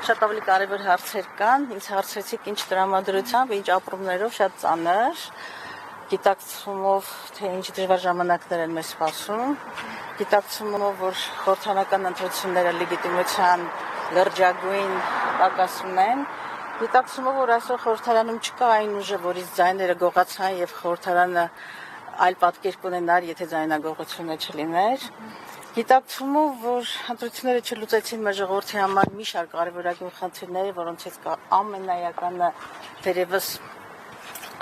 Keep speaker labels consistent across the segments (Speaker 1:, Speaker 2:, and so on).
Speaker 1: Շատ ավելի կարևոր հարցեր կան, ինձ հարցրեցիք ինչ տրամադրությամբ, ինչ ապրումներով, շատ ծանր, գիտակցումով, թե ինչ դժվար ժամանակներ են մեզ սպասում, գիտակցումով, որ խորհրդարանական ընտրությունները լեգիտիմության լրջագույն պակասում են, գիտակցումով, որ այսօր խորհրդարանում չկա այն ուժը, որից ձայները գողացան եւ խորհրդարանը այլ պատկեր կունենար, եթե ձայնագողությունը չլիներ, գիտակցումով, որ ընտրությունները չլուծեցին մեր ժողովրդի համար մի շարք կարևորագույն խնդիրներ, որոնցից ամենայականը դերևս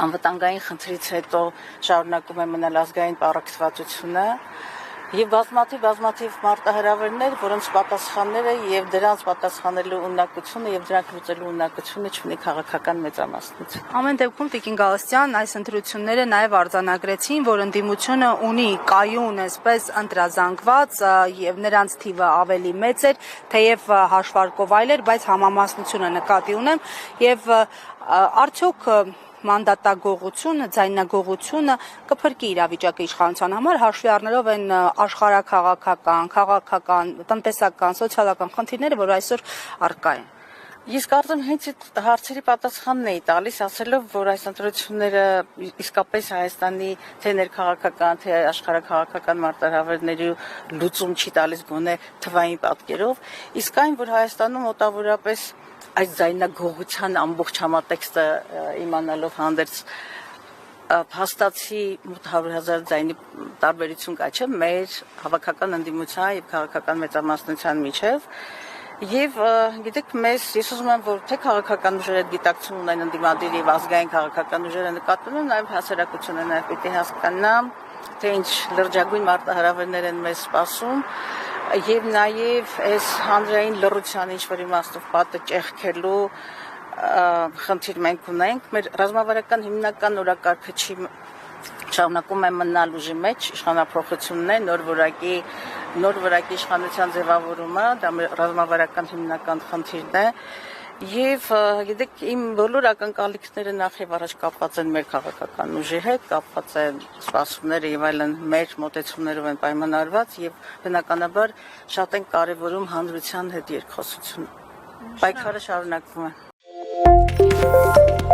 Speaker 1: անվտանգային խնդրից հետո շարունակում է մնալ ազգային պառակտվածությունը եւ բազմաթիվ մարտահրավերներ, որոնց պատասխանները եւ դրանց պատասխանելու ունակությունը եւ դրանք լուծելու ունակությունը չունի քաղաքական մեծամասնություն։
Speaker 2: Ամեն դեպքում Տիկին Գալստյան այս ընտրությունները նաեւ արձանագրեցին, որ ընդդիմությունը ունի կայուն, այսպես ընտրազանգված եւ նրանց թիվը ավելի մեծ էր, թեև հաշվարկով այլ էր, բայց համամասնությունը նկատի ունեմ եւ արդյոք մանդատագողությունը, ձայնագողությունը կփրկի իրավիճակը իշխանության համար, հաշվի առնելով այն աշխարհաքաղաքական, քաղաքական, տնտեսական, սոցիալական խնդիրները, որ այսօր առկա են։
Speaker 1: Ես կարծում հենց այդ հարցերի պատասխանն էի տալիս, ասելով, որ այս ընտրությունները իսկապես Հայաստանի թե ներքաղաքական, թե աշխարհաքաղաքական մարտահրավերների լուծում չի տալիս գոնե թվային պատկերով, իսկ այն, որ Հայաստանում մոտավորապես այս ձայնագողության ամբողջ համատեքստը իմանալով հանդերձ փաստացի 800,000 ձայնի տարբերություն կա, չէ՞, մեր հավաքական ընդդիմության եւ քաղաքական մեծամասնության միջեւ եւ գիտեք ես ուզում եմ որ թե քաղաքական ուժերը գիտակցում ունեն ընդդիմադիր եւ ազգային քաղաքական ուժերը նկատում են նաեւ հասարակությունը նաեւ պիտի հասկանա թե ինչ լրջագույն մարտահրավերներ են մեզ սպասում եւ նաեւ այս հանրային լռության ինչ որ իմաստով պատը ճեղքելու խնդիր մենք ունենք մեր ռազմավարական հիմնական օրակարգը չի շարունակում է մնալ ուժի մեջ իշխանափոխությունն է նոր որակի իշխանության ձևավորումը դա մեր ռազմավարական հիմնական խնդիրն է եւ գիտեք իմ բոլոր ակնկալիքները նախ եւ առաջ կապված են մեր քաղաքական ուժի հետ կապված են սպասումները եւ այլն մեր մոտեցումներով են պայմանավորված եւ բնականաբար շատ են կարեւորում հանրության հետ երկխոսությունը պայքարը շարունակվում է